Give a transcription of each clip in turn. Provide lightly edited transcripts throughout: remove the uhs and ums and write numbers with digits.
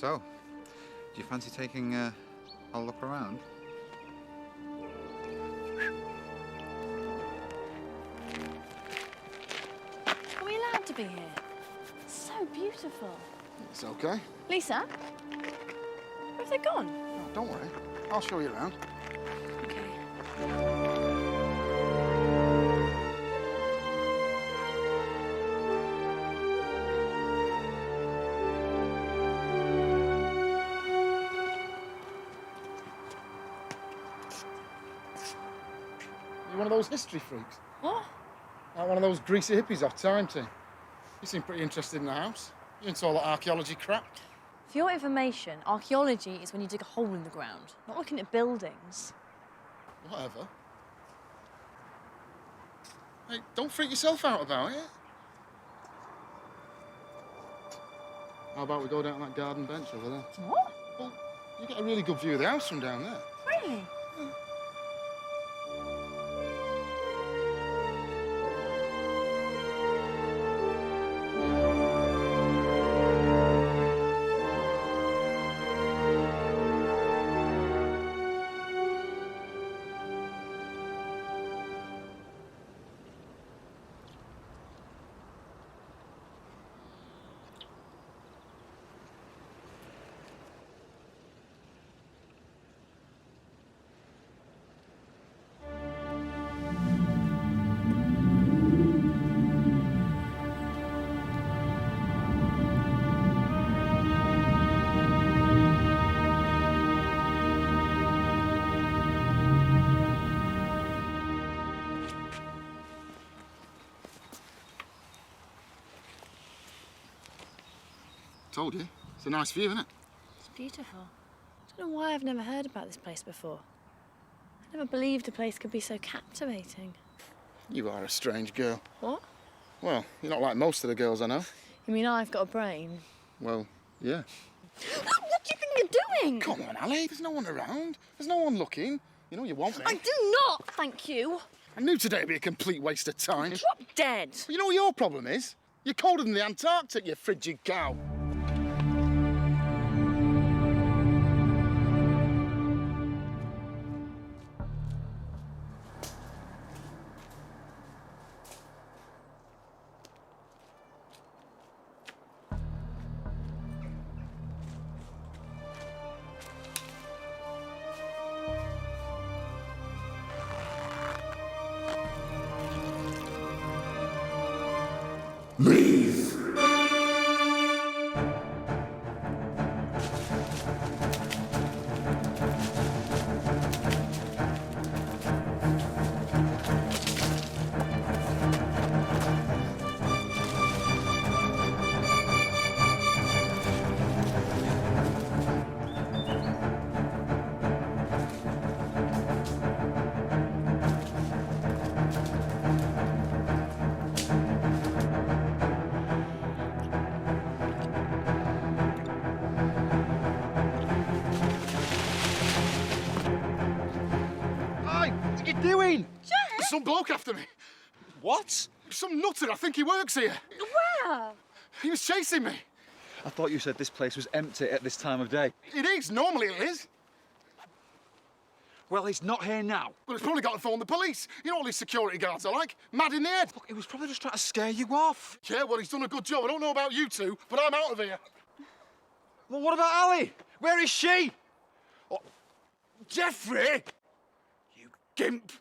So, do you fancy taking a look around? Are we allowed to be here? It's so beautiful. It's okay. Lisa? Where have they gone? Oh, don't worry. I'll show you around. Okay. You one of those history freaks? What? Like one of those greasy hippies off time team. You seem pretty interested in the house. You into all that archaeology crap? For your information, archaeology is when you dig a hole in the ground, not looking at buildings. Whatever. Hey, don't freak yourself out about it. How about we go down that garden bench over there? What? Well, you get a really good view of the house from down there. Really? Yeah. Told you. It's a nice view, isn't it? It's beautiful. I don't know why I've never heard about this place before. I never believed a place could be so captivating. You are a strange girl. What? Well, you're not like most of the girls I know. You mean I've got a brain? Well, yeah. What do you think you're doing? Come on, Ali. There's no one around. There's no one looking. You know you want me. I do not, thank you. I knew today would be a complete waste of time. Drop dead. You know what your problem is? You're colder than the Antarctic, you frigid cow. Leave! What are you doing? Jack! There's some bloke after me. What? Some nutter, I think he works here. Where? He was chasing me. I thought you said this place was empty at this time of day. It is, normally it is. Well, he's not here now. Well, it's probably got to phone the police. You know what these security guards are like? Mad in the head. Look, he was probably just trying to scare you off. Yeah, well, he's done a good job. I don't know about you two, but I'm out of here. Well, what about Ali? Where is she? Oh, Jeffrey! You gimp!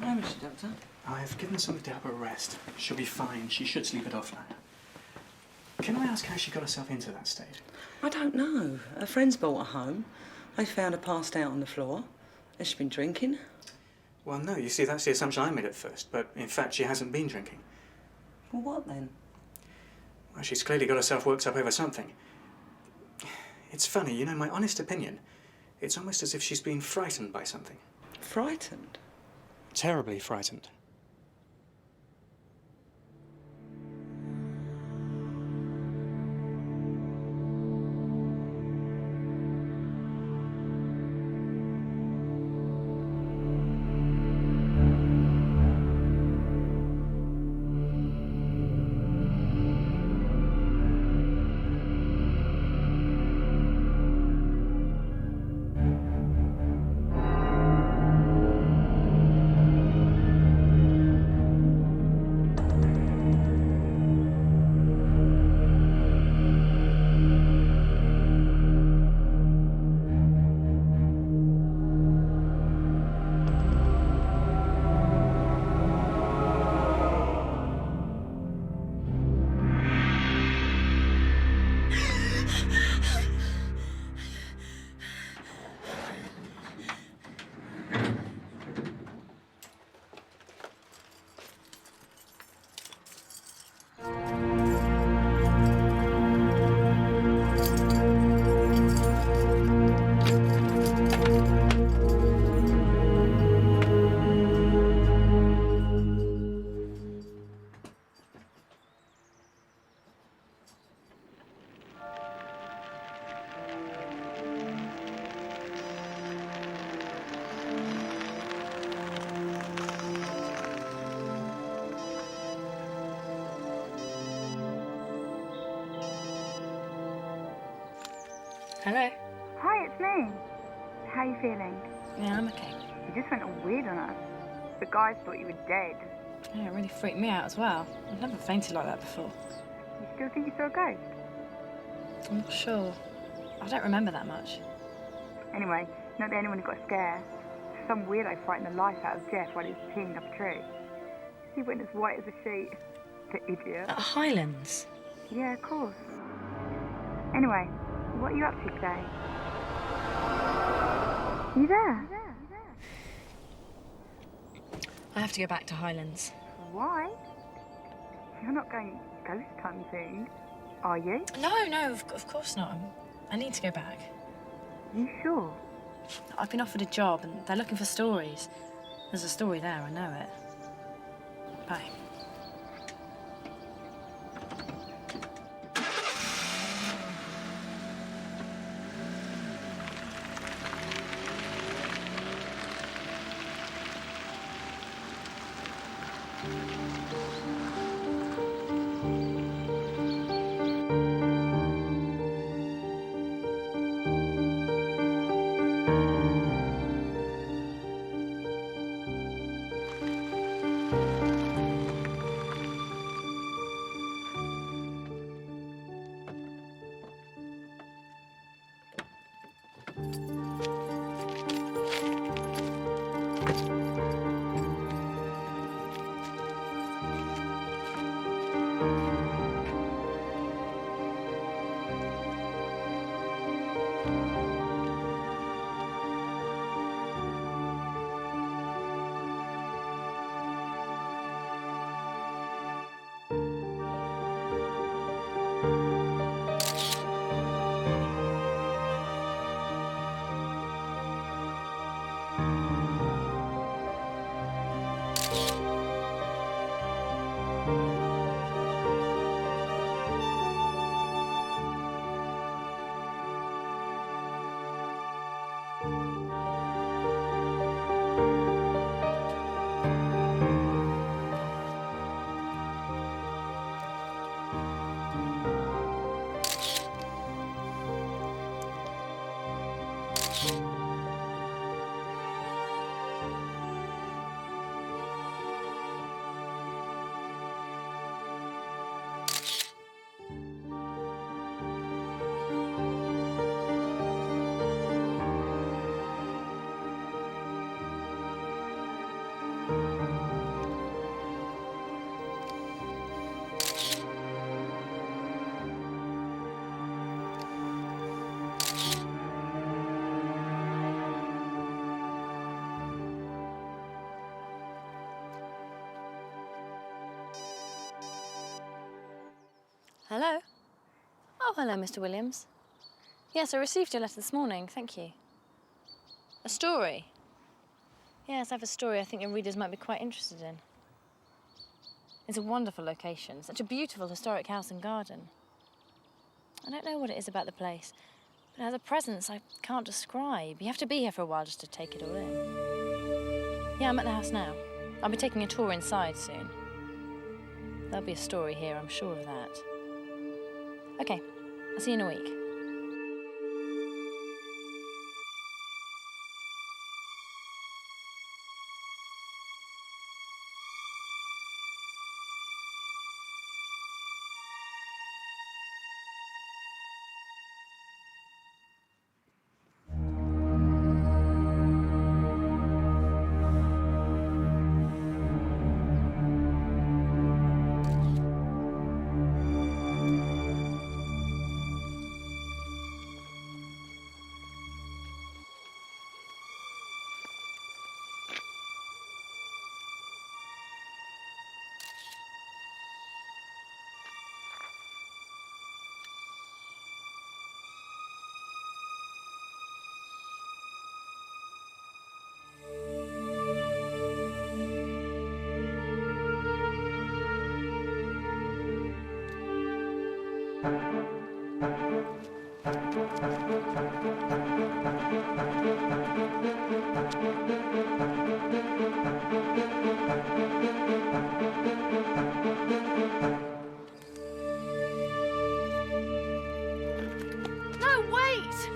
Hi, Mr. Doctor. I've given something to help her rest. She'll be fine. She should sleep it off now. Can I ask how she got herself into that state? I don't know. Her friends brought her home. They found her passed out on the floor. Has she been drinking? Well, no, you see, that's the assumption I made at first, but in fact she hasn't been drinking. Well, what then? Well, she's clearly got herself worked up over something. It's funny, you know, my honest opinion, it's almost as if she's been frightened by something. Frightened? Terribly frightened. Hello. Hi, it's me. How are you feeling? Yeah, I'm okay. You just went all weird on us. The guys thought you were dead. Yeah, it really freaked me out as well. I've never fainted like that before. You still think you saw a ghost? I'm not sure. I don't remember that much. Anyway, not the only one who got scared. Some weirdo frightened the life out of Jeff while he was peeing up a tree. He went as white as a sheet. The idiot. At Hylands? Yeah, of course. Anyway, what are you up to today? You there? I have to go back to Hylands. Why? You're not going ghost hunting, are you? No, of course not. I need to go back. You sure? I've been offered a job and they're looking for stories. There's a story there, I know it. Bye. Hello? Oh, hello, Mr. Williams. Yes, I received your letter this morning, thank you. A story? Yes, I have a story I think your readers might be quite interested in. It's a wonderful location, such a beautiful historic house and garden. I don't know what it is about the place, but it has a presence I can't describe. You have to be here for a while just to take it all in. Yeah, I'm at the house now. I'll be taking a tour inside soon. There'll be a story here, I'm sure of that. Okay, I'll see you in a week. No, wait!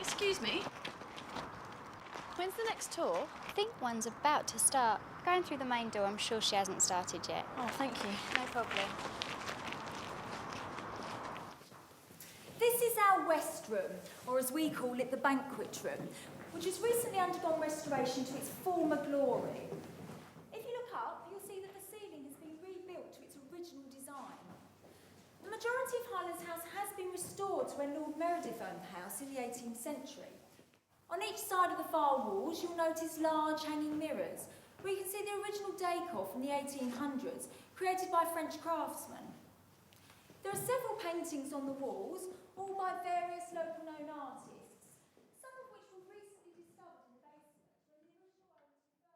Excuse me. When's the next tour? I think one's about to start. Going through the main door, I'm sure she hasn't started yet. Oh, thank you. No problem. This is our West Room, or as we call it, the banquet room, which has recently undergone restoration to its former glory. If you look up, you'll see that the ceiling has been rebuilt to its original design. The majority of Hylands House has been restored to when Lord Meredith owned the house in the 18th century. On each side of the far walls, you'll notice large hanging mirrors, where you can see the original decor from the 1800s, created by French craftsmen. There are several paintings on the walls, all by various local known artists, some of which were recently discovered in the basement where the original owners refurbished.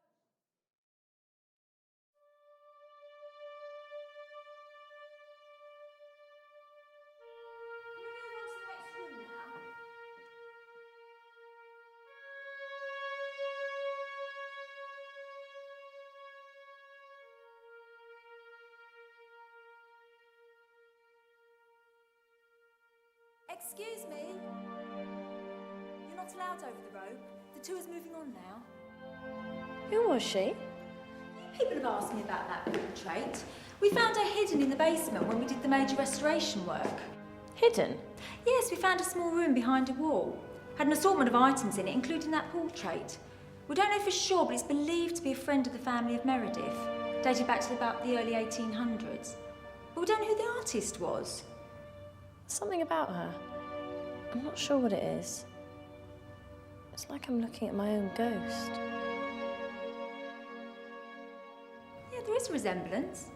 Can we move on to the next room now? Excuse me. You're not allowed over the rope. The tour's moving on now. Who was she? People have asked me about that portrait. We found her hidden in the basement when we did the major restoration work. Hidden? Yes, we found a small room behind a wall. Had an assortment of items in it, including that portrait. We don't know for sure, but it's believed to be a friend of the family of Meredith, dated back to about the early 1800s. But we don't know who the artist was. Something about her. I'm not sure what it is. It's like I'm looking at my own ghost. Yeah, there is a resemblance.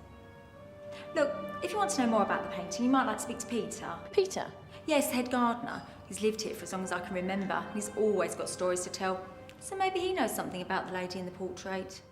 Look, if you want to know more about the painting, you might like to speak to Peter. Peter? Yes, the head gardener. He's lived here for as long as I can remember, and he's always got stories to tell. So maybe he knows something about the lady in the portrait.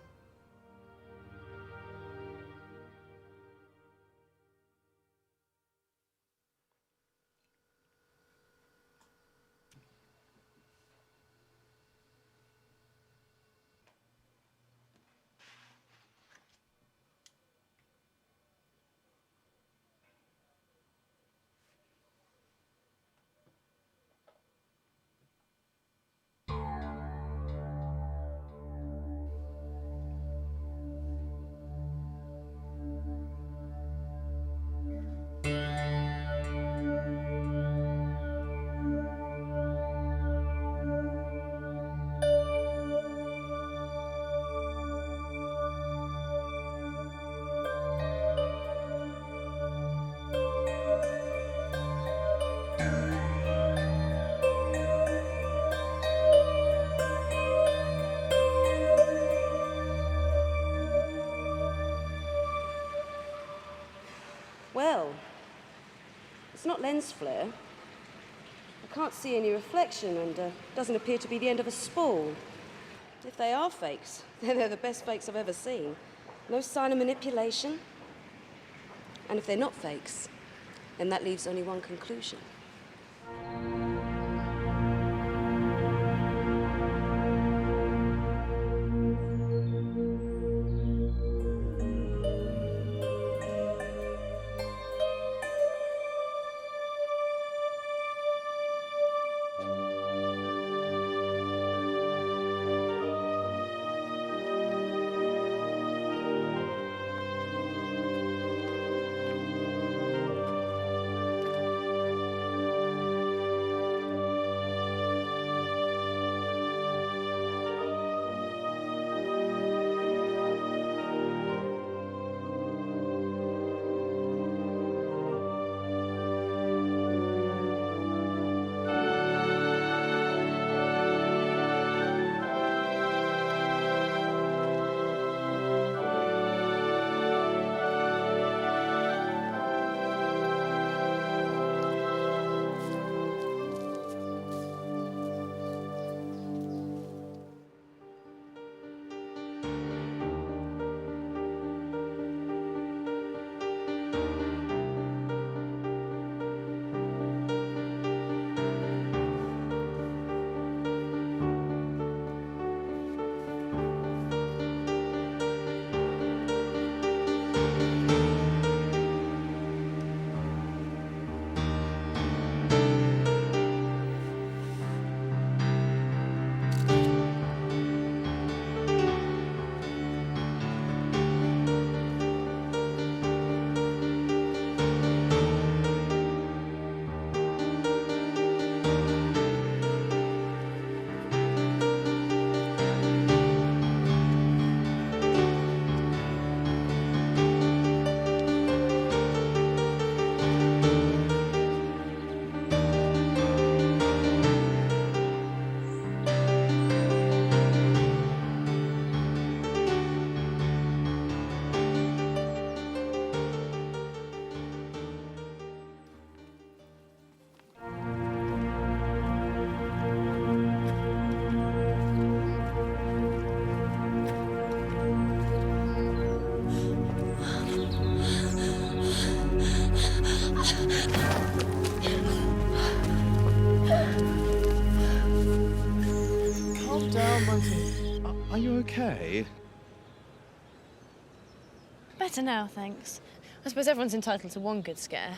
not lens flare. I can't see any reflection and doesn't appear to be the end of a spool. If they are fakes, they're the best fakes I've ever seen. No sign of manipulation. And if they're not fakes, then that leaves only one conclusion. Are you okay? Better now, thanks. I suppose everyone's entitled to one good scare.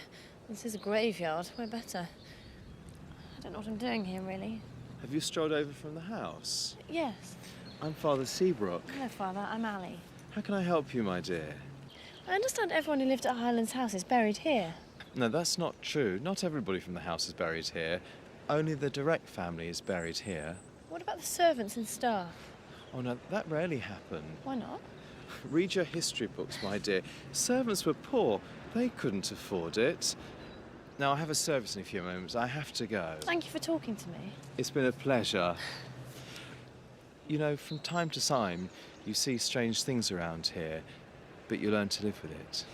This is a graveyard. We're better. I don't know what I'm doing here, really. Have you strolled over from the house? Yes. I'm Father Seabrook. Hello, Father. I'm Ali. How can I help you, my dear? I understand everyone who lived at Hylands House is buried here. No, that's not true. Not everybody from the house is buried here. Only the direct family is buried here. What about the servants and staff? Oh, no, that rarely happened. Why not? Read your history books, my dear. Servants were poor. They couldn't afford it. Now, I have a service in a few moments. I have to go. Thank you for talking to me. It's been a pleasure. You know, from time to time, you see strange things around here, but you learn to live with it.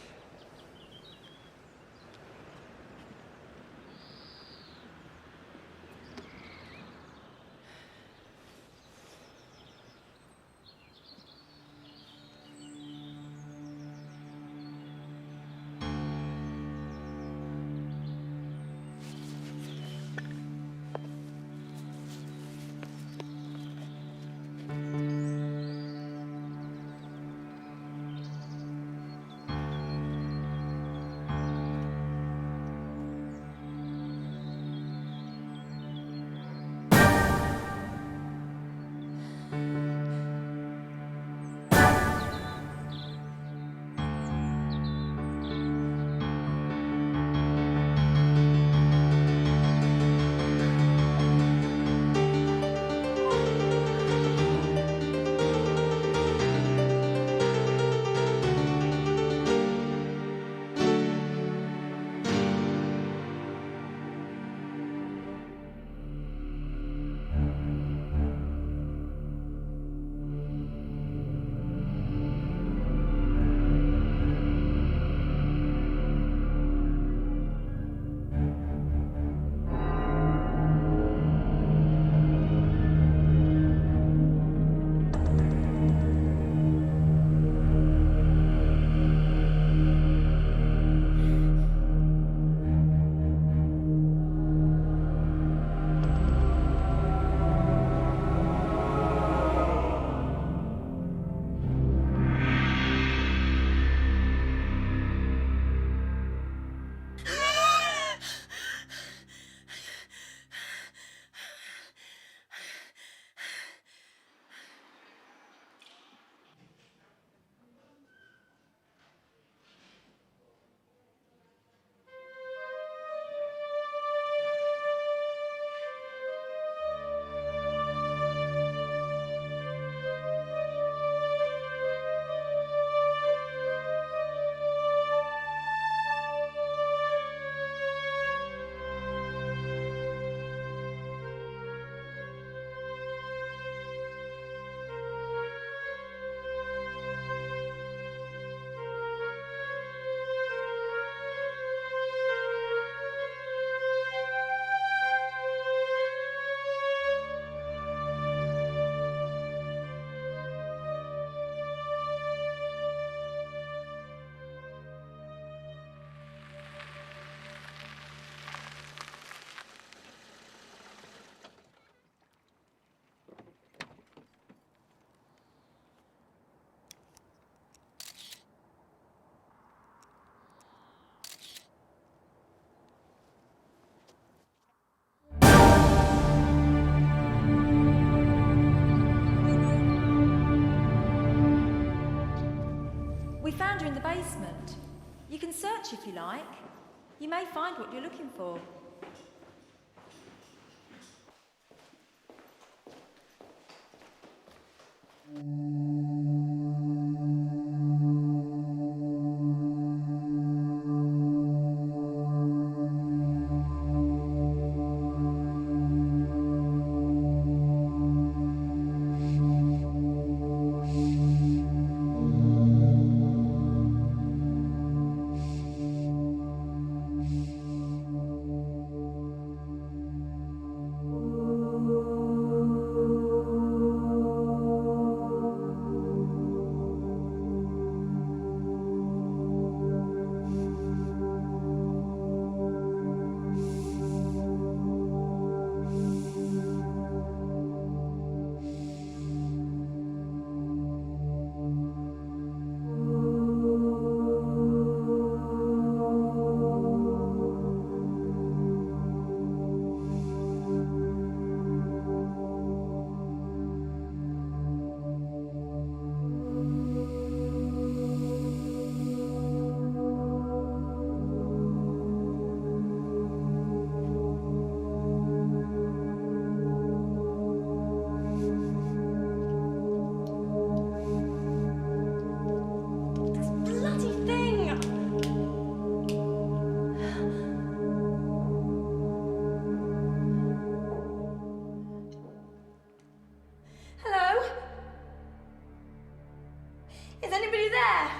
basement. You can search if you like. You may find what you're looking for. Is anybody there?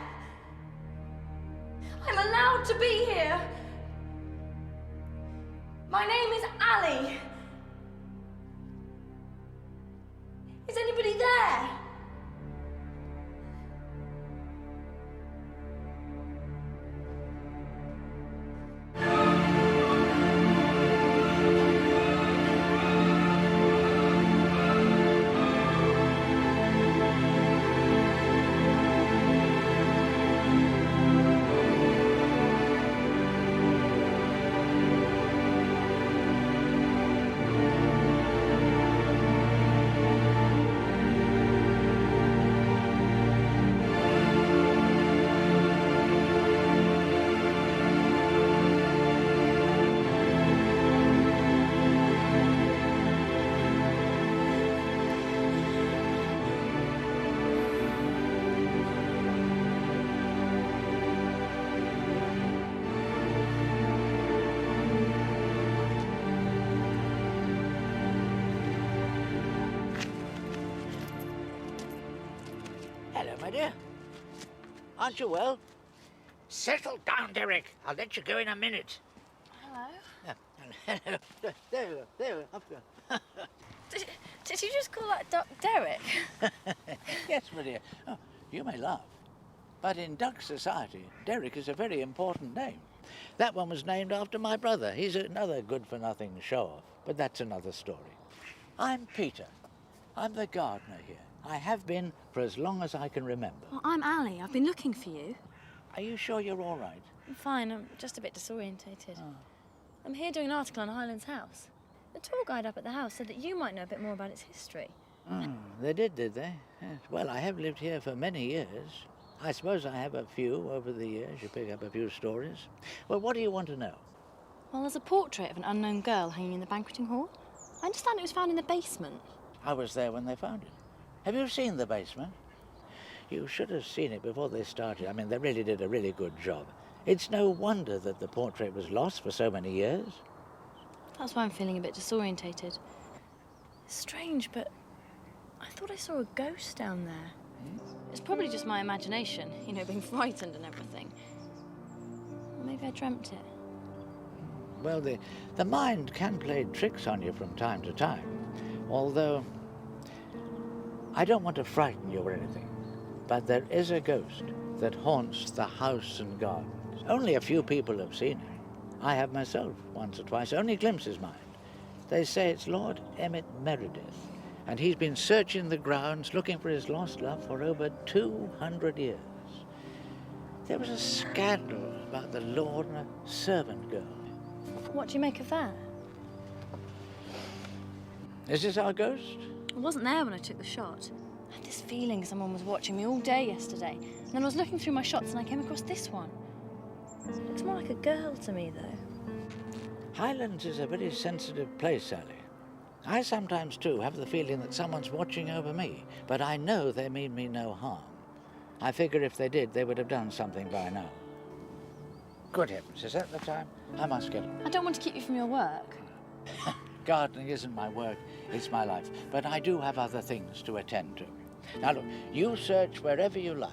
I'm allowed to be here. My name is Ali. Is anybody there? Hello, my dear. Aren't you well? Settle down, Derek. I'll let you go in a minute. Hello? Hello. There you go. Up you go. Did you just call that duck Derek? Yes, my dear. Oh, you may laugh, but in duck society, Derek is a very important name. That one was named after my brother. He's another good-for-nothing show-off, but that's another story. I'm Peter. I'm the gardener here. I have been for as long as I can remember. Well, I'm Ali. I've been looking for you. Are you sure you're all right? I'm fine. I'm just a bit disorientated. Oh. I'm here doing an article on Hylands House. The tour guide up at the house said that you might know a bit more about its history. They did they? Yes. Well, I have lived here for many years. I suppose I have a few over the years. You pick up a few stories. Well, what do you want to know? Well, there's a portrait of an unknown girl hanging in the banqueting hall. I understand it was found in the basement. I was there when they found it. Have you seen the basement? You should have seen it before they started. I mean, they really did a really good job. It's no wonder that the portrait was lost for so many years. That's why I'm feeling a bit disorientated. It's strange, but I thought I saw a ghost down there. It's probably just my imagination, you know, being frightened and everything. Or maybe I dreamt it. Well, the mind can play tricks on you from time to time, although I don't want to frighten you or anything, but there is a ghost that haunts the house and gardens. Only a few people have seen it. I have myself once or twice, only glimpses mind. They say it's Lord Emmett Meredith, and he's been searching the grounds looking for his lost love for over 200 years. There was a scandal about the Lord and a servant girl. What do you make of that? Is this our ghost? I wasn't there when I took the shot. I had this feeling someone was watching me all day yesterday. And then I was looking through my shots and I came across this one. It looks more like a girl to me, though. Hylands is a very sensitive place, Sally. I sometimes, too, have the feeling that someone's watching over me, but I know they mean me no harm. I figure if they did, they would have done something by now. Good heavens, is that the time? I must get on. I don't want to keep you from your work. Gardening isn't my work, it's my life. But I do have other things to attend to. Now look, you search wherever you like.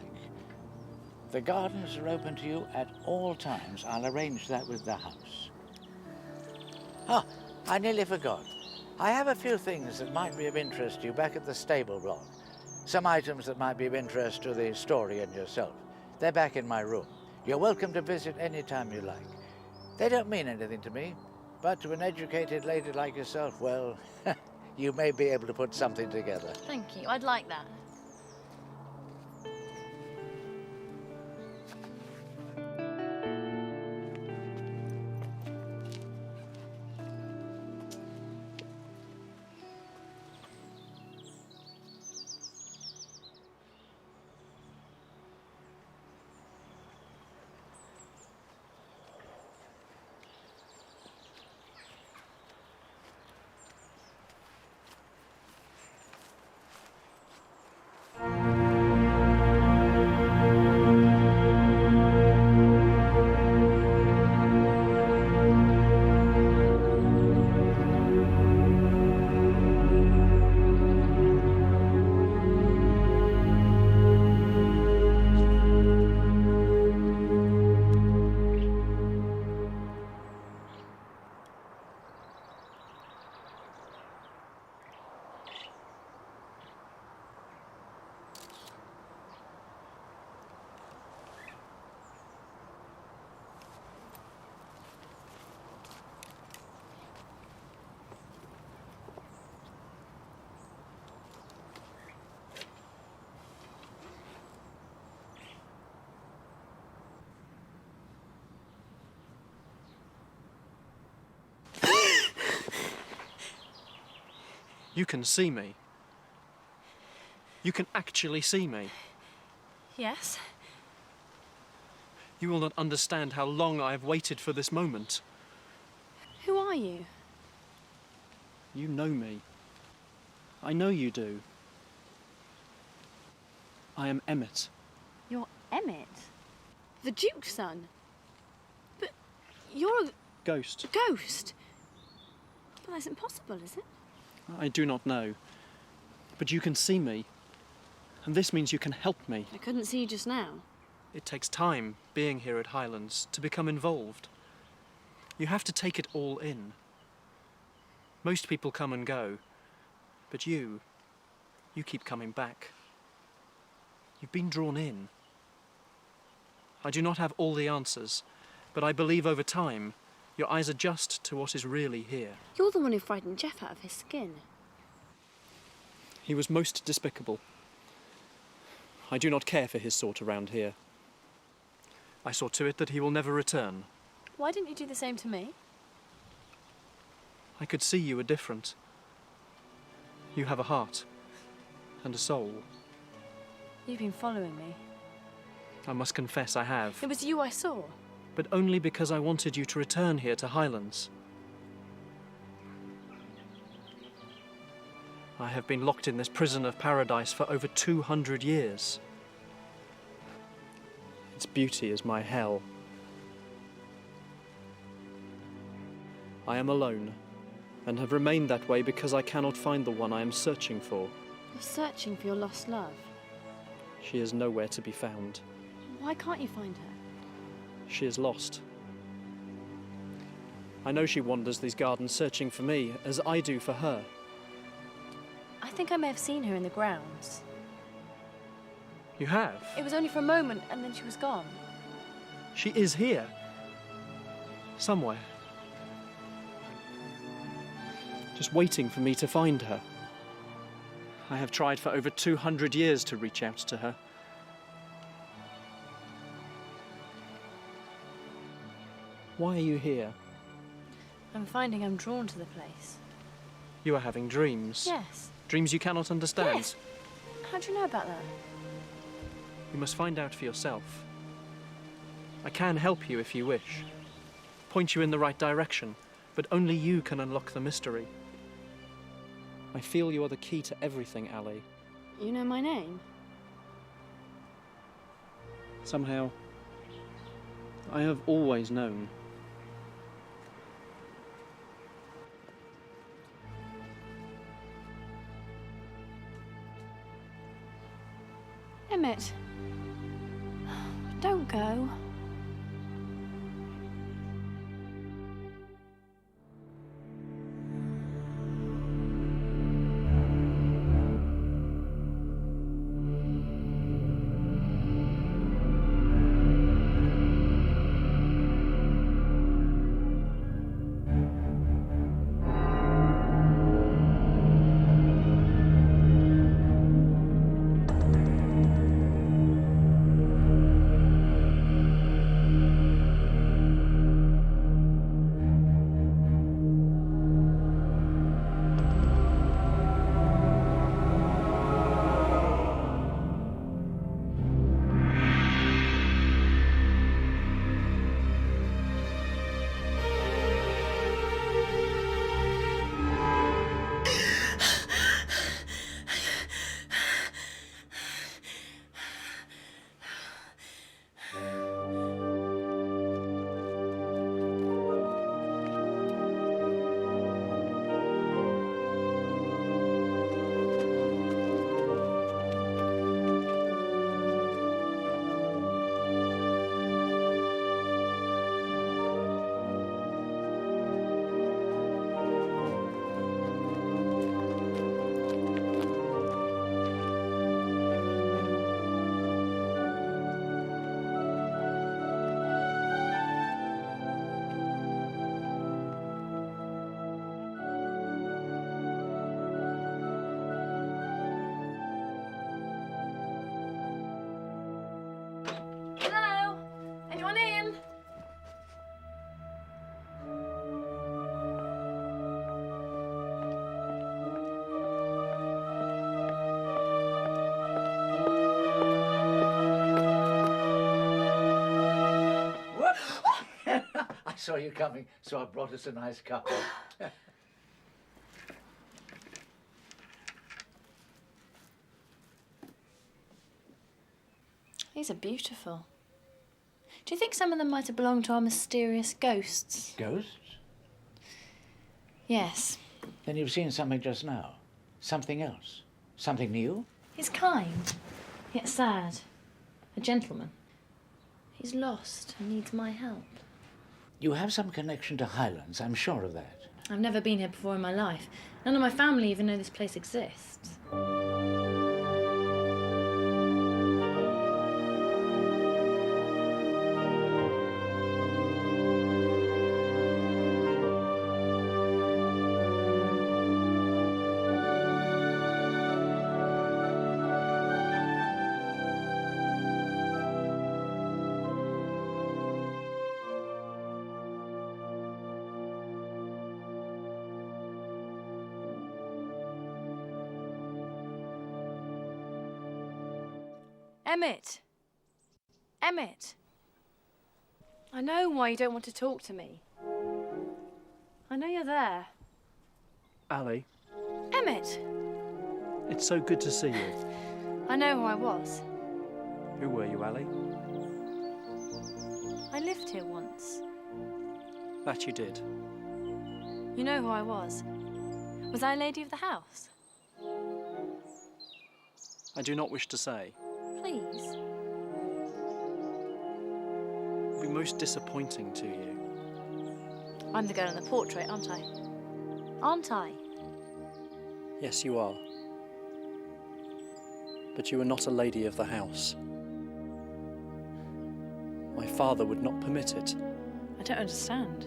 The gardens are open to you at all times. I'll arrange that with the house. Ah, I nearly forgot. I have a few things that might be of interest to you back at the stable block. Some items that might be of interest to the story and yourself. They're back in my room. You're welcome to visit any time you like. They don't mean anything to me, but to an educated lady like yourself, well, you may be able to put something together. Thank you. I'd like that. You can see me. You can actually see me. Yes? You will not understand how long I have waited for this moment. Who are you? You know me. I know you do. I am Emmett. You're Emmett? The Duke's son? But you're a Ghost. ghost? Well, that's impossible, is it? I do not know. But you can see me. And this means you can help me. I couldn't see you just now. It takes time, being here at Hylands, to become involved. You have to take it all in. Most people come and go. But you keep coming back. You've been drawn in. I do not have all the answers, but I believe over time, your eyes adjust to what is really here. You're the one who frightened Jeff out of his skin. He was most despicable. I do not care for his sort around here. I saw to it that he will never return. Why didn't you do the same to me? I could see you were different. You have a heart and a soul. You've been following me. I must confess I have. It was you I saw. But only because I wanted you to return here to Hylands. I have been locked in this prison of paradise for over 200 years. Its beauty is my hell. I am alone, and have remained that way because I cannot find the one I am searching for. You're searching for your lost love. She is nowhere to be found. Why can't you find her? She is lost. I know she wanders these gardens searching for me, as I do for her. I think I may have seen her in the grounds. You have? It was only for a moment, and then she was gone. She is here. Somewhere. Just waiting for me to find her. I have tried for over 200 years to reach out to her. Why are you here? I'm finding I'm drawn to the place. You are having dreams. Yes. Dreams you cannot understand. Yes. How do you know about that? You must find out for yourself. I can help you if you wish. Point you in the right direction, but only you can unlock the mystery. I feel you are the key to everything, Ali. You know my name? Somehow, I have always known. Emmett. Don't go. Hello? Anyone in? What? I saw you coming, so I brought us a nice cup. These are beautiful. Do you think some of them might have belonged to our mysterious ghosts? Ghosts? Yes. Then you've seen something just now. Something else. Something new? He's kind, yet sad. A gentleman. He's lost and needs my help. You have some connection to Hylands, I'm sure of that. I've never been here before in my life. None of my family even know this place exists. Emmett! Emmett! I know why you don't want to talk to me. I know you're there. Ali, Emmett! it's so good to see you. I know who I was. Who were you, Ali? I lived here once. That you did. You know who I was. Was I a lady of the house? I do not wish to say. Please. It would be most disappointing to you. I'm the girl in the portrait, aren't I? Aren't I? Yes, you are. But you are not a lady of the house. My father would not permit it. I don't understand.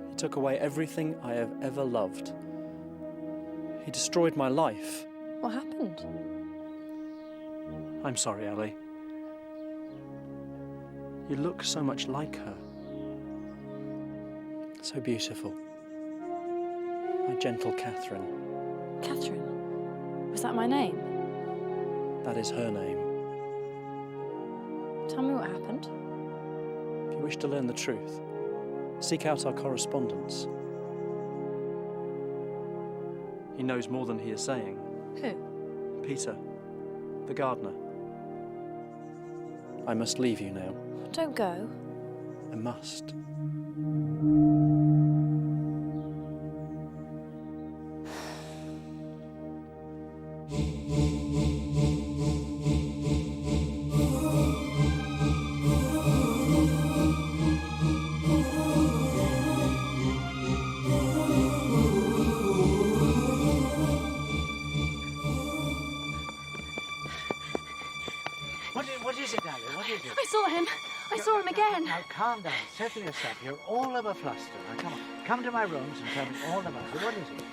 He took away everything I have ever loved. He destroyed my life. What happened? I'm sorry, Ali. You look so much like her. So beautiful. My gentle Catherine. Catherine? Was that my name? That is her name. Tell me what happened. If you wish to learn the truth, seek out our correspondence. He knows more than he is saying. Who? Peter, the gardener. I must leave you now. Don't go. I must. What is it, darling? What is it? I saw him. I saw him again. Now, calm down. Settle yourself. You're all of a fluster. Now, come on. Come to my rooms and tell me all about it. What is it?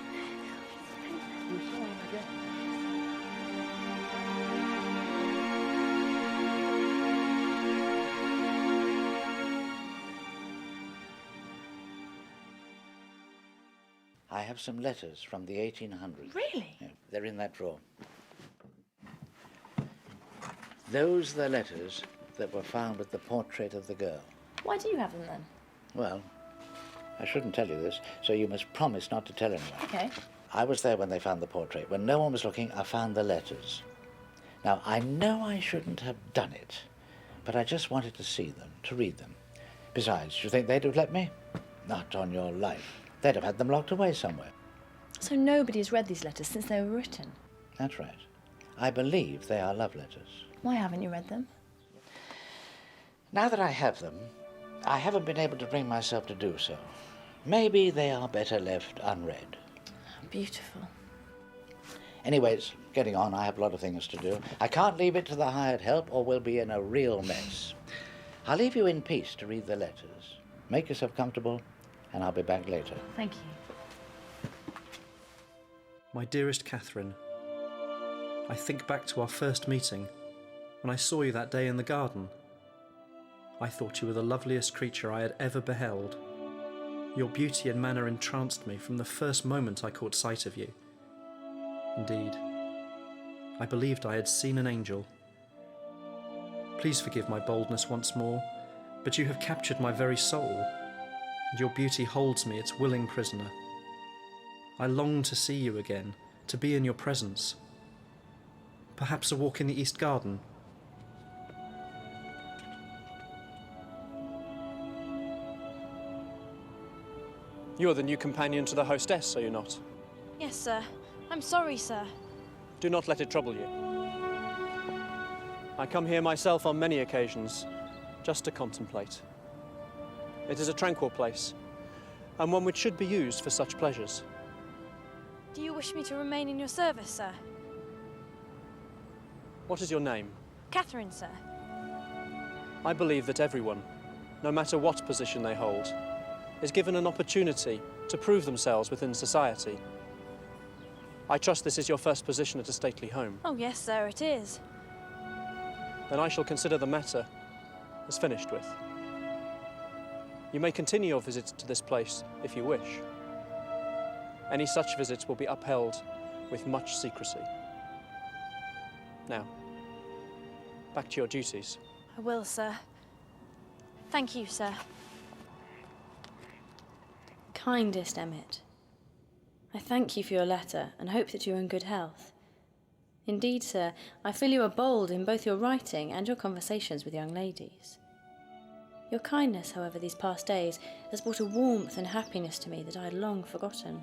You saw him again. I have some letters from the 1800s. Really? Yeah, they're in that drawer. Those are the letters that were found with the portrait of the girl. Why do you have them then? Well, I shouldn't tell you this, so you must promise not to tell anyone. Okay. I was there when they found the portrait. When no one was looking, I found the letters. Now, I know I shouldn't have done it, but I just wanted to see them, to read them. Besides, do you think they'd have let me? Not on your life. They'd have had them locked away somewhere. So nobody has read these letters since they were written? That's right. I believe they are love letters. Why haven't you read them? Now that I have them, I haven't been able to bring myself to do so. Maybe they are better left unread. Beautiful. Anyways, getting on, I have a lot of things to do. I can't leave it to the hired help or we'll be in a real mess. I'll leave you in peace to read the letters. Make yourself comfortable, and I'll be back later. Thank you. My dearest Catherine, I think back to our first meeting, when I saw you that day in the garden. I thought you were the loveliest creature I had ever beheld. Your beauty and manner entranced me from the first moment I caught sight of you. Indeed, I believed I had seen an angel. Please forgive my boldness once more, but you have captured my very soul, and your beauty holds me its willing prisoner. I long to see you again, to be in your presence. Perhaps a walk in the East Garden. You are the new companion to the hostess, are you not? Yes, sir. I'm sorry, sir. Do not let it trouble you. I come here myself on many occasions, just to contemplate. It is a tranquil place, and one which should be used for such pleasures. Do you wish me to remain in your service, sir? What is your name? Catherine, sir. I believe that everyone, no matter what position they hold, is given an opportunity to prove themselves within society. I trust this is your first position at a stately home. Oh, yes, sir, it is. Then I shall consider the matter as finished with. You may continue your visits to this place if you wish. Any such visits will be upheld with much secrecy. Now, back to your duties. I will, sir. Thank you, sir. Kindest Emmett, I thank you for your letter and hope that you are in good health. Indeed, sir, I feel you are bold in both your writing and your conversations with young ladies. Your kindness, however, these past days has brought a warmth and happiness to me that I had long forgotten.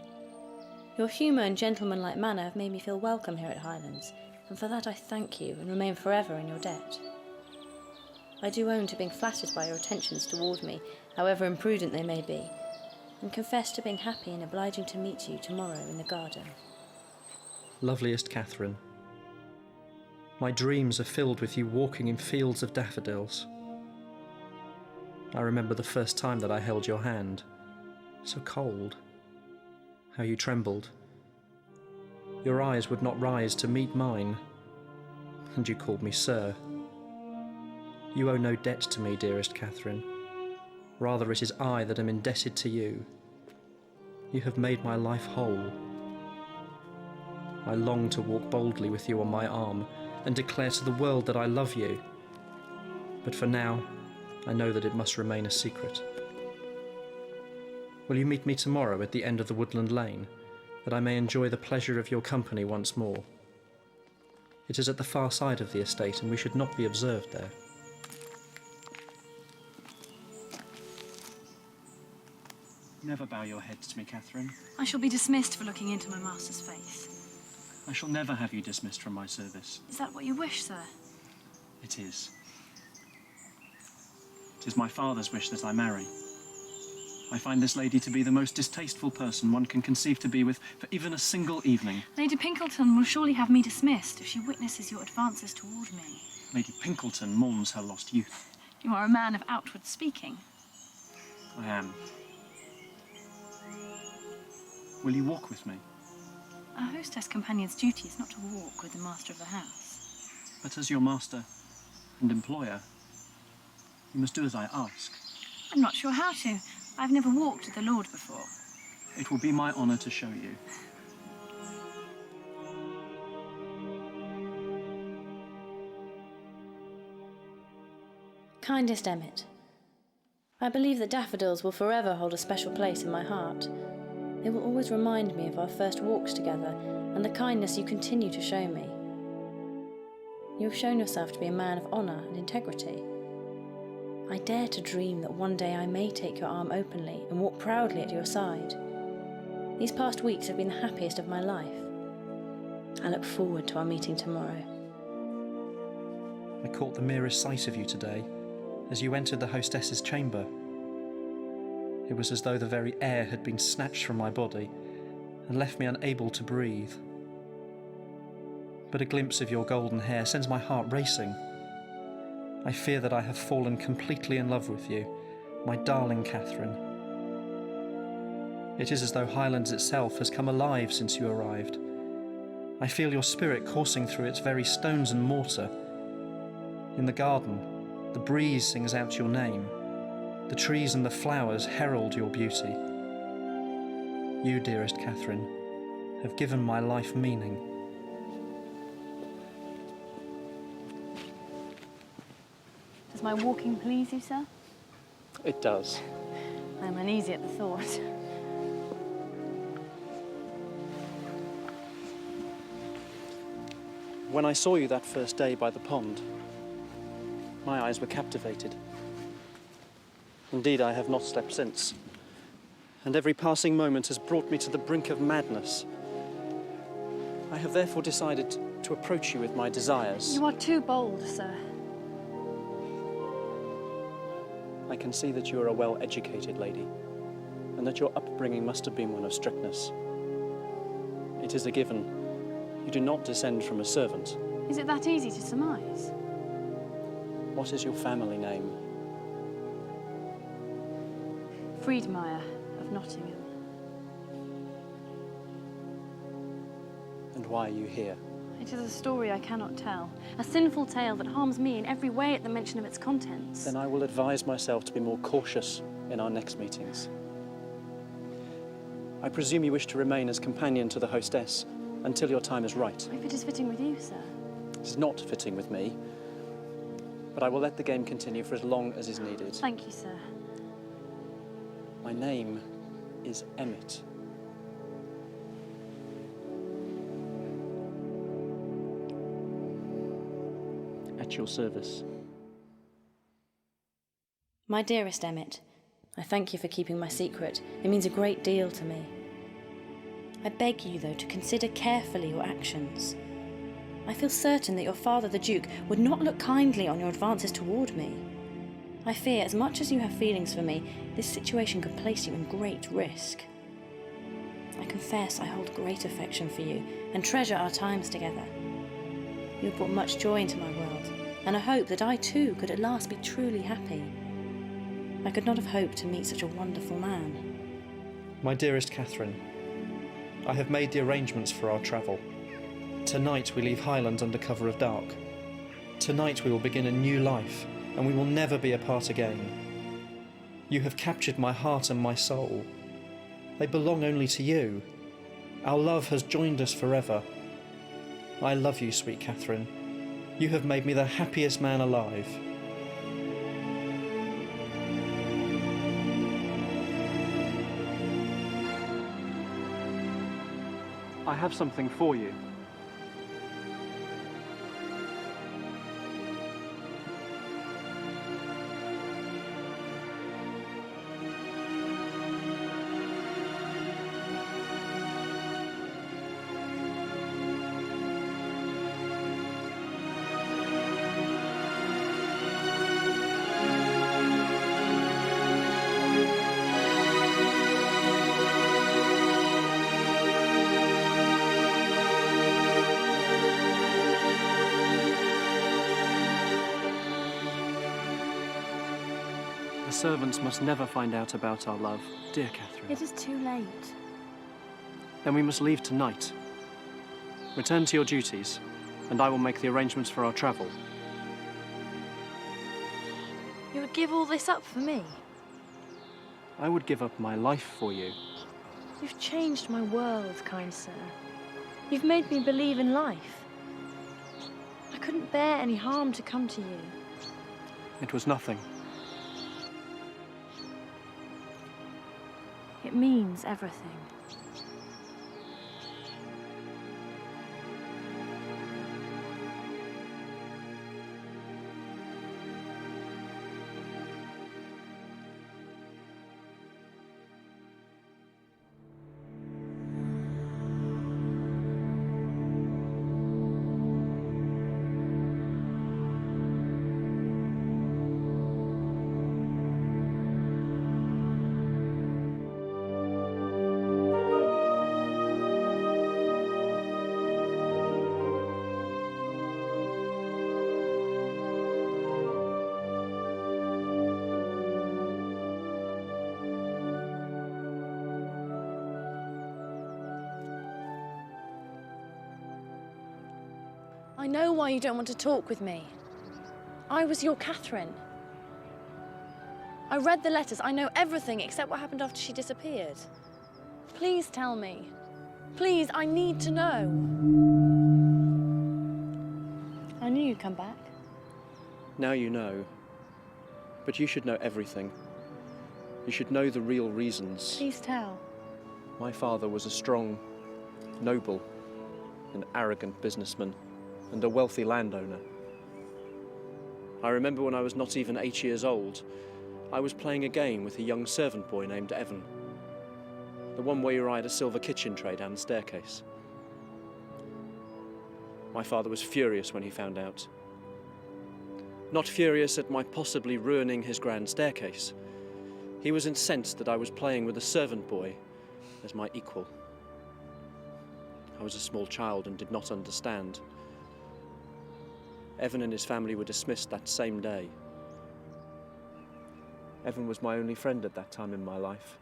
Your humour and gentlemanlike manner have made me feel welcome here at Hylands, and for that I thank you and remain forever in your debt. I do own to being flattered by your attentions toward me, however imprudent they may be, and confess to being happy and obliging to meet you tomorrow in the garden. Loveliest Catherine, my dreams are filled with you walking in fields of daffodils. I remember the first time that I held your hand, so cold, how you trembled. Your eyes would not rise to meet mine, and you called me sir. You owe no debt to me, dearest Catherine. Rather, it is I that am indebted to you. You have made my life whole. I long to walk boldly with you on my arm, and declare to the world that I love you. But for now, I know that it must remain a secret. Will you meet me tomorrow at the end of the woodland lane, that I may enjoy the pleasure of your company once more? It is at the far side of the estate, and we should not be observed there. Never bow your head to me, Catherine. I shall be dismissed for looking into my master's face. I shall never have you dismissed from my service. Is that what you wish, sir? It is. It is my father's wish that I marry. I find this lady to be the most distasteful person one can conceive to be with for even a single evening. Lady Pinkleton will surely have me dismissed if she witnesses your advances toward me. Lady Pinkleton mourns her lost youth. You are a man of outward speaking. I am. Will you walk with me? A hostess companion's duty is not to walk with the master of the house. But as your master and employer, you must do as I ask. I'm not sure how to. I've never walked with the Lord before. It will be my honour to show you. Kindest Emmett, I believe that daffodils will forever hold a special place in my heart. They will always remind me of our first walks together and the kindness you continue to show me. You have shown yourself to be a man of honour and integrity. I dare to dream that one day I may take your arm openly and walk proudly at your side. These past weeks have been the happiest of my life. I look forward to our meeting tomorrow. I caught the merest sight of you today as you entered the hostess's chamber. It was as though the very air had been snatched from my body and left me unable to breathe. But a glimpse of your golden hair sends my heart racing. I fear that I have fallen completely in love with you, my darling Catherine. It is as though Hylands itself has come alive since you arrived. I feel your spirit coursing through its very stones and mortar. In the garden, the breeze sings out your name. The trees and the flowers herald your beauty. You, dearest Catherine, have given my life meaning. Does my walking please you, sir? It does. I am uneasy at the thought. When I saw you that first day by the pond, my eyes were captivated. Indeed, I have not slept since, and every passing moment has brought me to the brink of madness. I have therefore decided to approach you with my desires. You are too bold, sir. I can see that you are a well-educated lady, and that your upbringing must have been one of strictness. It is a given. You do not descend from a servant. Is it that easy to surmise? What is your family name? Friedmeier of Nottingham. And why are you here? It is a story I cannot tell. A sinful tale that harms me in every way at the mention of its contents. Then I will advise myself to be more cautious in our next meetings. I presume you wish to remain as companion to the hostess until your time is right. If it is fitting with you, sir. It is not fitting with me, but I will let the game continue for as long as is needed. Thank you, sir. My name is Emmett. At your service. My dearest Emmett, I thank you for keeping my secret. It means a great deal to me. I beg you, though, to consider carefully your actions. I feel certain that your father, the Duke, would not look kindly on your advances toward me. I fear, as much as you have feelings for me, this situation could place you in great risk. I confess I hold great affection for you and treasure our times together. You have brought much joy into my world, and I hope that I too could at last be truly happy. I could not have hoped to meet such a wonderful man. My dearest Catherine, I have made the arrangements for our travel. Tonight we leave Hylands under cover of dark. Tonight we will begin a new life, and we will never be apart again. You have captured my heart and my soul. They belong only to you. Our love has joined us forever. I love you, sweet Catherine, You have made me the happiest man alive. I have something for you. The servants must never find out about our love, dear Catherine. It is too late. Then we must leave tonight. Return to your duties, and I will make the arrangements for our travel. You would give all this up for me? I would give up my life for you. You've changed my world, kind sir. You've made me believe in life. I couldn't bear any harm to come to you. It was nothing. It means everything. I know why you don't want to talk with me. I was your Catherine. I read the letters. I know everything except what happened after she disappeared. Please tell me. Please, I need to know. I knew you'd come back. Now you know. But you should know everything. You should know the real reasons. Please tell. My father was a strong, noble, and arrogant businessman, and a wealthy landowner. I remember when I was not even 8 years old, I was playing a game with a young servant boy named Evan. The one where you ride a silver kitchen tray down the staircase. My father was furious when he found out. Not furious at my possibly ruining his grand staircase. He was incensed that I was playing with a servant boy as my equal. I was a small child and did not understand. Evan and his family were dismissed that same day. Evan was my only friend at that time in my life.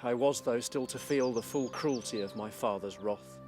I was, though, still to feel the full cruelty of my father's wrath.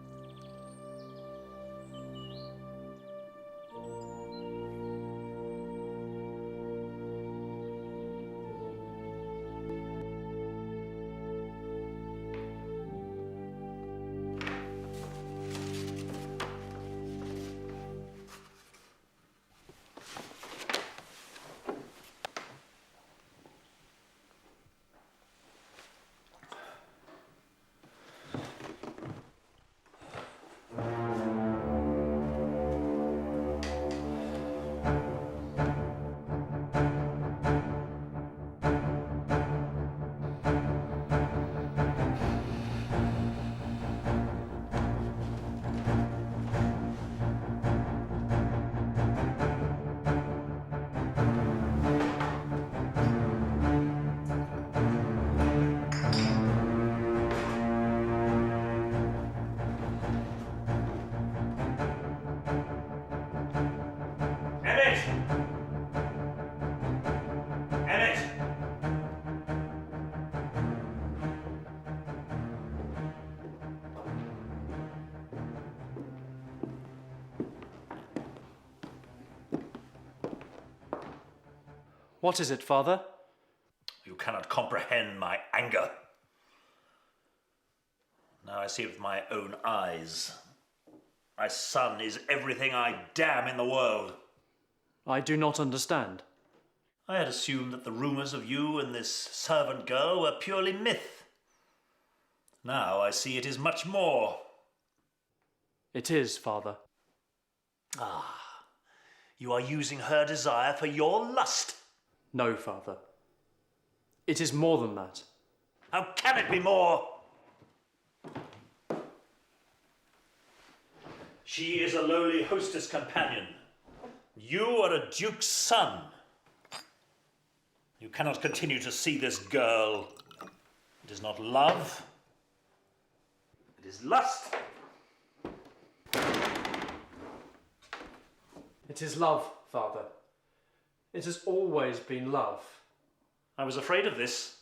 What is it, Father? You cannot comprehend my anger. Now I see it with my own eyes. My son is everything I damn in the world. I do not understand. I had assumed that the rumours of you and this servant girl were purely myth. Now I see it is much more. It is, Father. Ah, you are using her desire for your lust. No, Father. It is more than that. How can it be more? She is a lowly hostess companion. You are a duke's son. You cannot continue to see this girl. It is not love. It is lust. It is love, Father. It has always been love. I was afraid of this.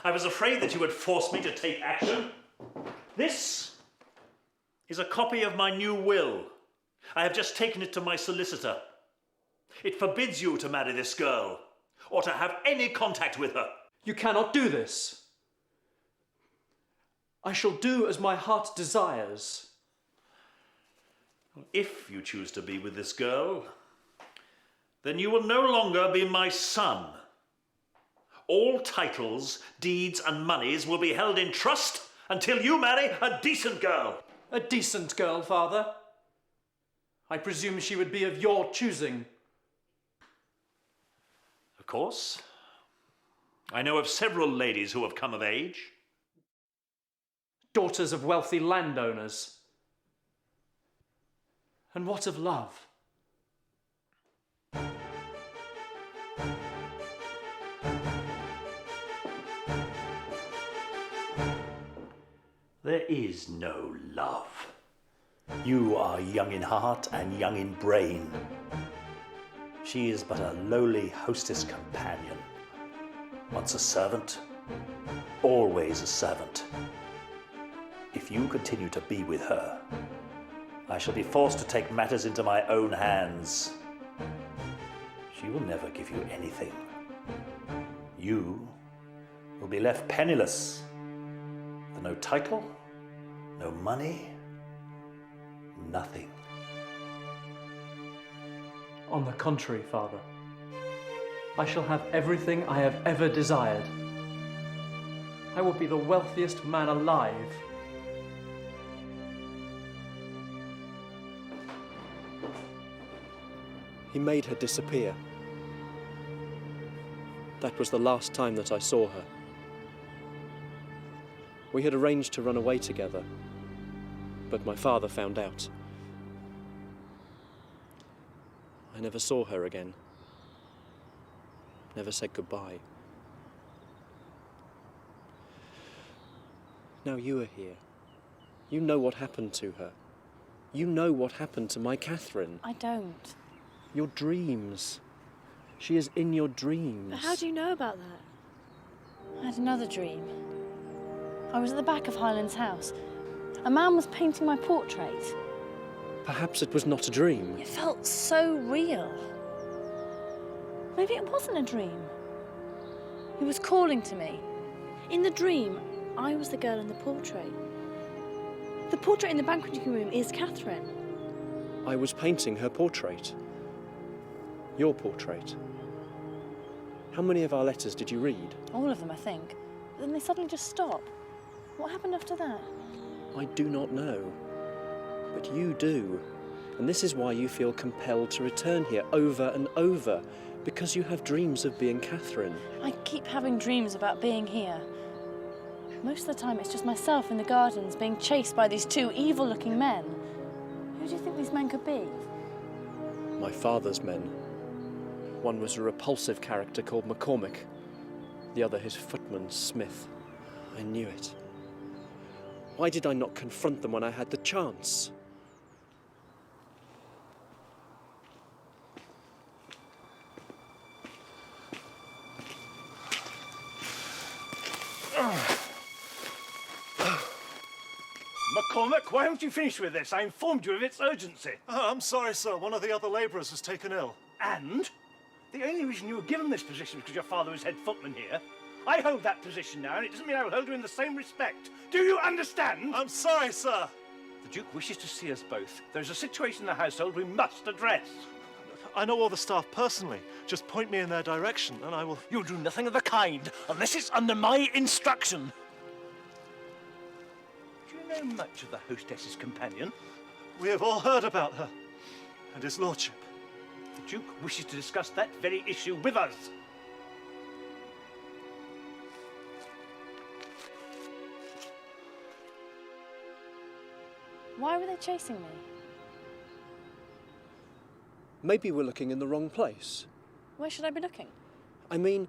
I was afraid that you would force me to take action. This is a copy of my new will. I have just taken it to my solicitor. It forbids you to marry this girl or to have any contact with her. You cannot do this. I shall do as my heart desires. If you choose to be with this girl, then you will no longer be my son. All titles, deeds and monies will be held in trust until you marry a decent girl. A decent girl, Father? I presume she would be of your choosing. Of course. I know of several ladies who have come of age. Daughters of wealthy landowners. And what of love? There is no love. You are young in heart and young in brain. She is but a lowly hostess companion. Once a servant, always a servant. If you continue to be with her, I shall be forced to take matters into my own hands. She will never give you anything. You will be left penniless. With no title, no money, nothing. On the contrary, Father, I shall have everything I have ever desired. I will be the wealthiest man alive. He made her disappear. That was the last time that I saw her. We had arranged to run away together, but my father found out. I never saw her again. Never said goodbye. Now you are here. You know what happened to her. You know what happened to my Catherine. I don't. Your dreams. She is in your dreams. But how do you know about that? I had another dream. I was at the back of Hylands House. A man was painting my portrait. Perhaps it was not a dream. It felt so real. Maybe it wasn't a dream. He was calling to me. In the dream, I was the girl in the portrait. The portrait in the banqueting room is Catherine. I was painting her portrait. Your portrait. How many of our letters did you read? All of them, I think. But then they suddenly just stop. What happened after that? I do not know. But you do. And this is why you feel compelled to return here over and over, because you have dreams of being Catherine. I keep having dreams about being here. Most of the time it's just myself in the gardens being chased by these two evil-looking men. Who do you think these men could be? My father's men. One was a repulsive character called McCormick. The other his footman, Smith. I knew it. Why did I not confront them when I had the chance? McCormick, why haven't you finished with this? I informed you of its urgency. Oh, I'm sorry, sir. One of the other labourers was taken ill. And? The only reason you were given this position was because your father was head footman here. I hold that position now, and it doesn't mean I will hold you in the same respect. Do you understand? I'm sorry, sir. The Duke wishes to see us both. There's a situation in the household we must address. I know all the staff personally. Just point me in their direction and I will... You'll do nothing of the kind unless it's under my instruction. Do you know much of the hostess's companion? We have all heard about her and his lordship. The Duke wishes to discuss that very issue with us. Why were they chasing me? Maybe we're looking in the wrong place. Where should I be looking? I mean,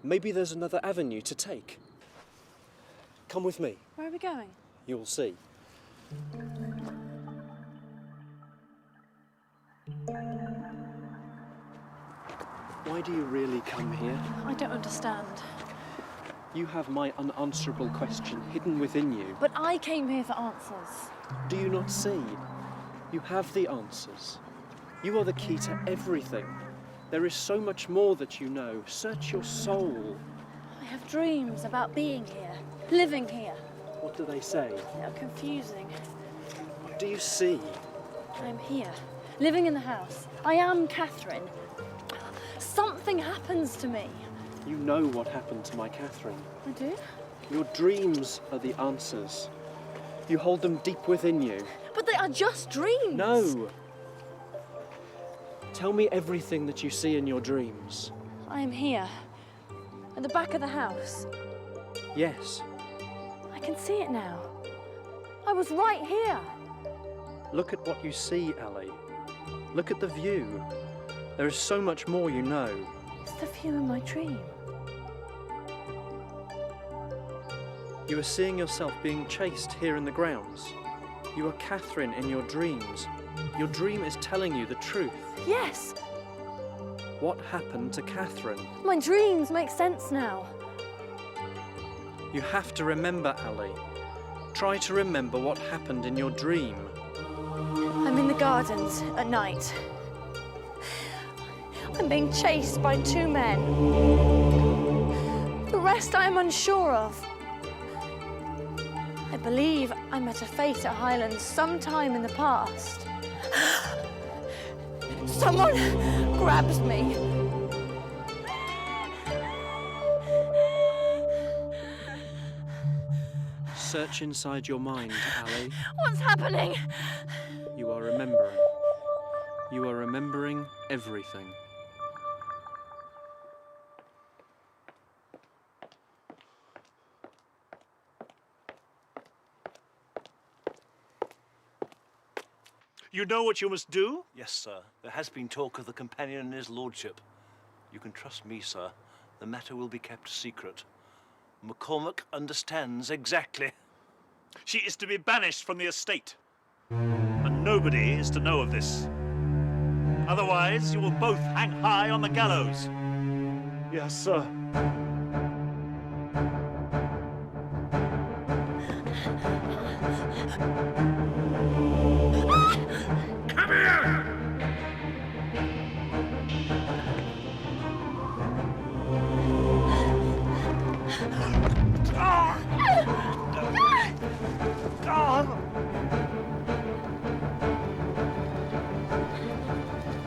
maybe there's another avenue to take. Come with me. Where are we going? You'll see. Why do you really come here? I don't understand. You have my unanswerable question hidden within you. But I came here for answers. Do you not see? You have the answers. You are the key to everything. There is so much more that you know. Search your soul. I have dreams about being here, living here. What do they say? They are confusing. What do you see? I'm here, living in the house. I am Catherine. Something happens to me. You know what happened to my Catherine. I do? Your dreams are the answers. You hold them deep within you. But they are just dreams. No. Tell me everything that you see in your dreams. I am here, at the back of the house. Yes. I can see it now. I was right here. Look at what you see, Ellie. Look at the view. There is so much more you know. It's the view in my dream. You are seeing yourself being chased here in the grounds. You are Catherine in your dreams. Your dream is telling you the truth. Yes. What happened to Catherine? My dreams make sense now. You have to remember, Ellie. Try to remember what happened in your dream. I'm in the gardens at night. I'm being chased by two men. The rest I am unsure of. I believe I met a fate at Hylands sometime in the past. Someone grabs me. Search inside your mind, Ali. What's happening? You are remembering. You are remembering everything. You know what you must do? Yes, sir. There has been talk of the companion and his lordship. You can trust me, sir. The matter will be kept secret. McCormack understands exactly. She is to be banished from the estate. And nobody is to know of this. Otherwise, you will both hang high on the gallows. Yes, sir. Come here!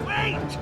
Wait!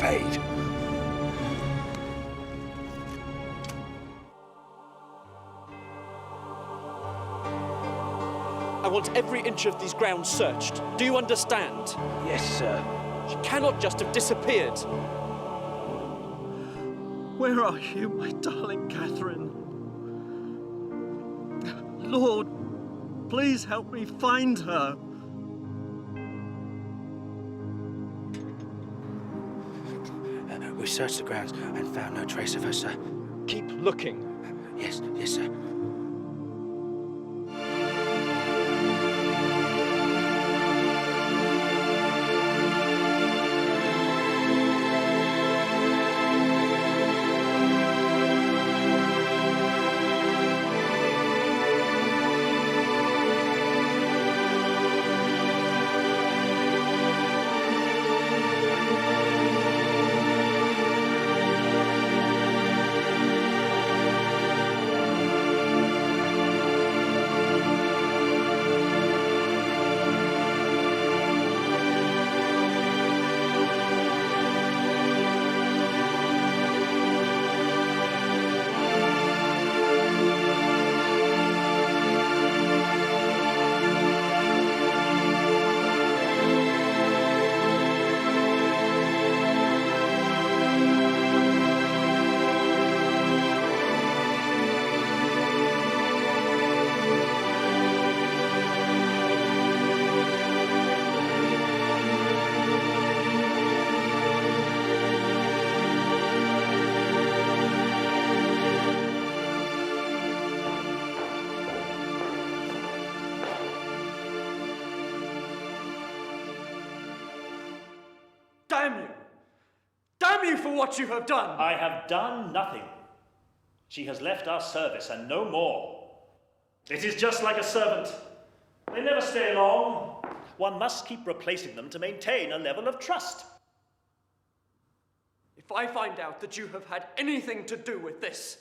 paid. I want every inch of these grounds searched. Do you understand? Yes, sir. She cannot just have disappeared. Where are you, my darling Catherine? Lord, please help me find her. We searched the grounds and found no trace of her, sir. Keep looking. Yes, sir. Damn you! Damn you for what you have done! I have done nothing. She has left our service and no more. It is just like a servant. They never stay long. One must keep replacing them to maintain a level of trust. If I find out that you have had anything to do with this,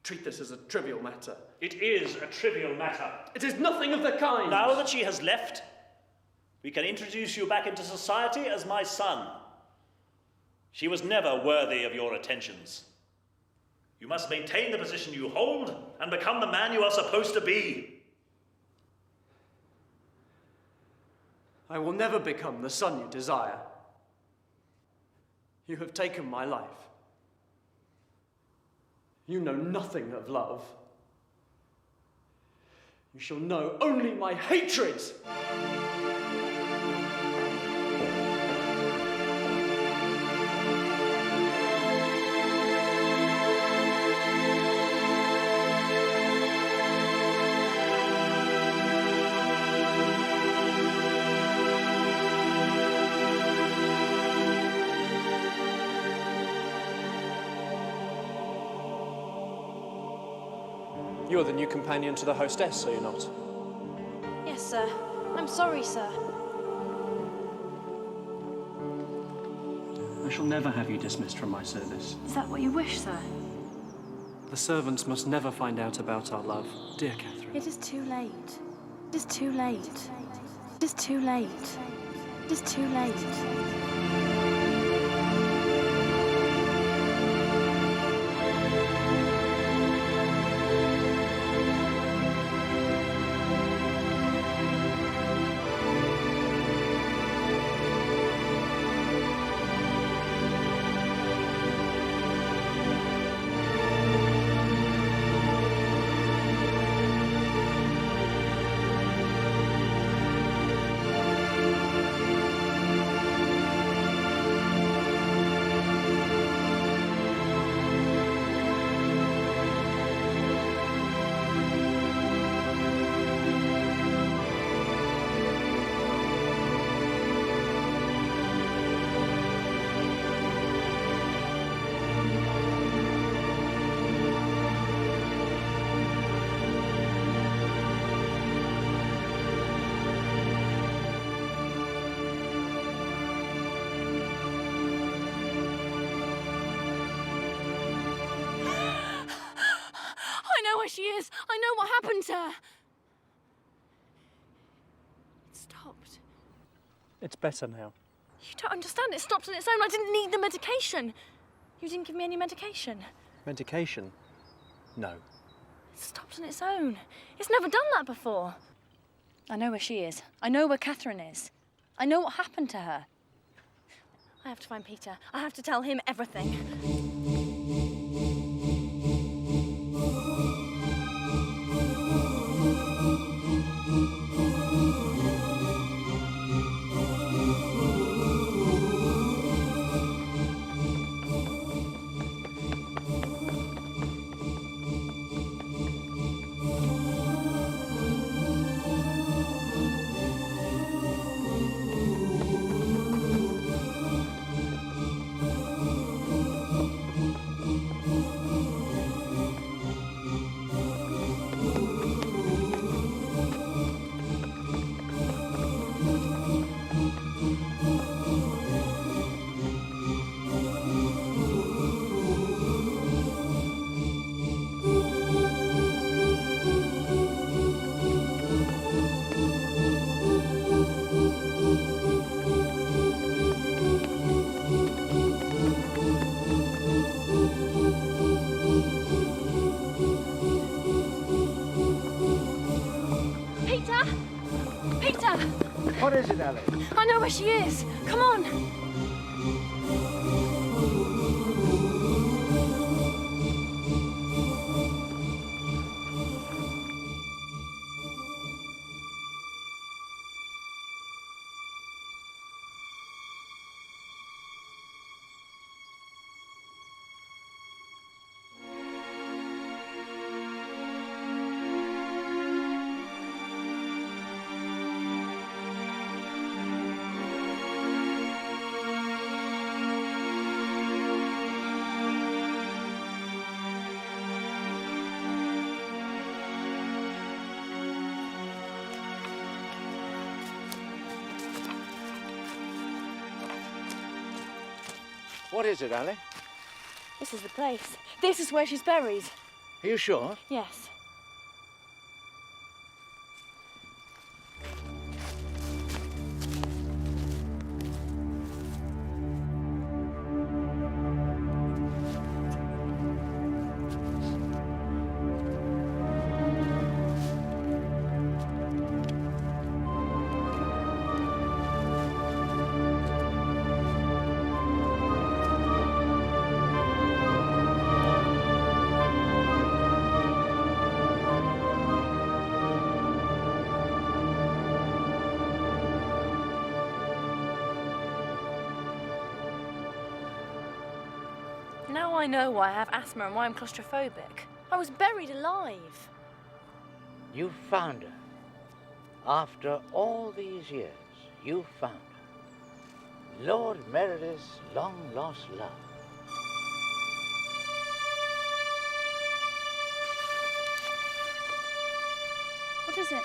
treat this as a trivial matter. It is a trivial matter. It is nothing of the kind. Now that she has left, we can introduce you back into society as my son. She was never worthy of your attentions. You must maintain the position you hold and become the man you are supposed to be. I will never become the son you desire. You have taken my life. You know nothing of love. You shall know only my hatred. You're the new companion to the hostess, are you not? Yes, sir. I'm sorry, sir. I shall never have you dismissed from my service. Is that what you wish, sir? The servants must never find out about our love, dear Catherine. It is too late. It is too late. It is too late. It is too late. Where she is. I know what happened to her. It stopped. It's better now. You don't understand. It stopped on its own. I didn't need the medication. You didn't give me any medication. Medication? No. It stopped on its own. It's never done that before. I know where she is. I know where Catherine is. I know what happened to her. I have to find Peter. I have to tell him everything. What is it, Alice? I know where she is. Come on. What is it, Ali? This is the place. This is where she's buried. Are you sure? Yes. Now I know why I have asthma and why I'm claustrophobic. I was buried alive. You found her. After all these years, you found her. Lord Meredith's long-lost love. What is it?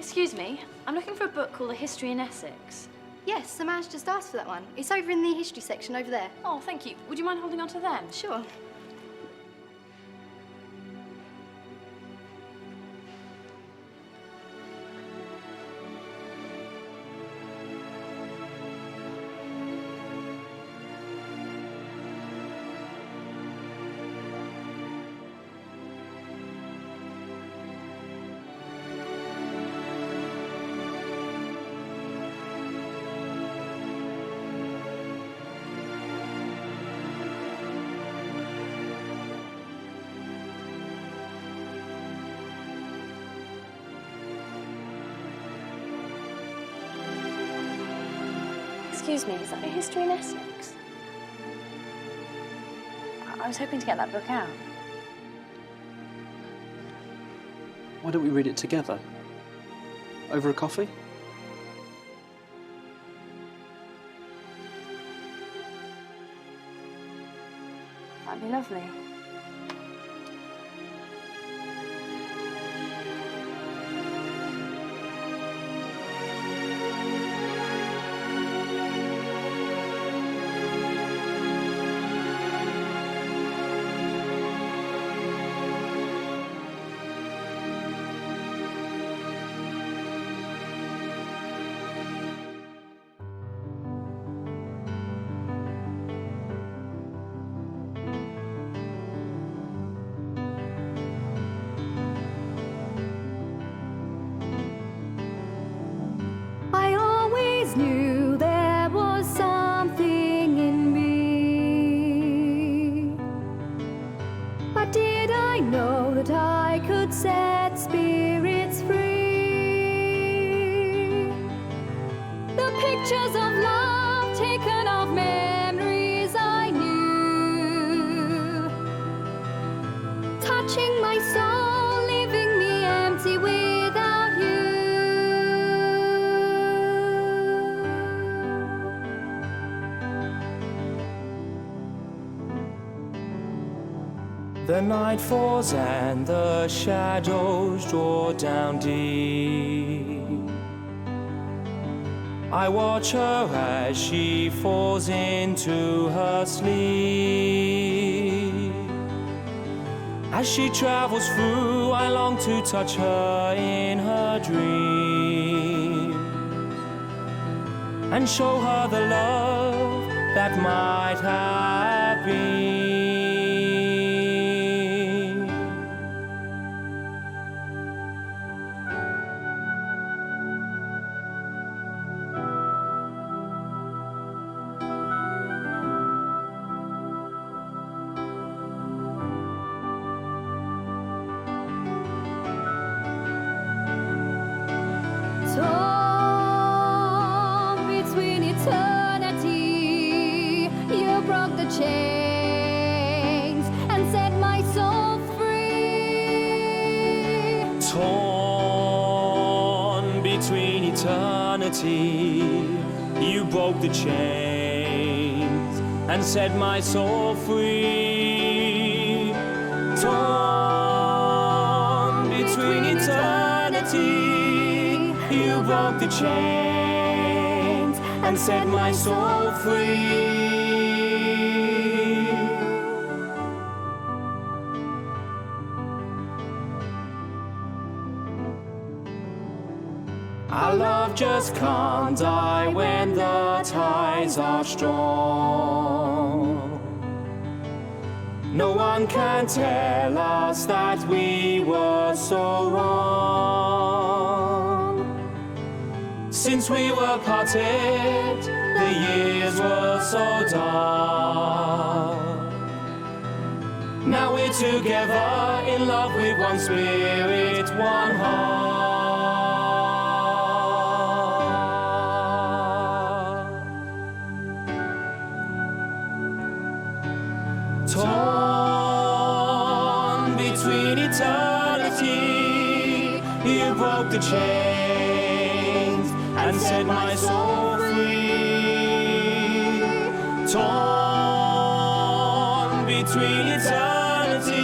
Excuse me, I'm looking for a book called A History in Essex. Yes, the man's just asked for that one. It's over in the history section over there. Oh, thank you. Would you mind holding on to them? Sure. Excuse me, is that A History in Essex? I was hoping to get that book out. Why don't we read it together? Over a coffee? That'd be lovely. I always knew there was something in me. But did I know that I could set spirits free? The pictures of love taken of memories I knew, touching my soul, leaving me empty without you. The night falls and the shadows draw down deep. I watch her as she falls into her sleep. As she travels through, I long to touch her in her dream and show her the love that might have been. Torn between eternity, you broke the chains and set my soul free. Torn between eternity, you broke the chains and set my soul free. Torn between eternity, you broke the chains and set my soul free. Our love just can't die when the tides are strong. No one can tell us that we were so wrong. Since we were parted, the years were so dark. Now we're together in love with one spirit, one heart. Torn between eternity, you broke the chains and set my soul free. Torn between eternity,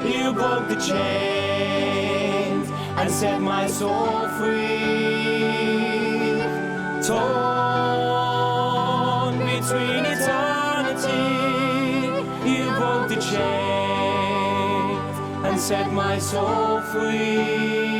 you broke the chains and set my soul free. Torn between eternity, you broke the chain and set my soul free.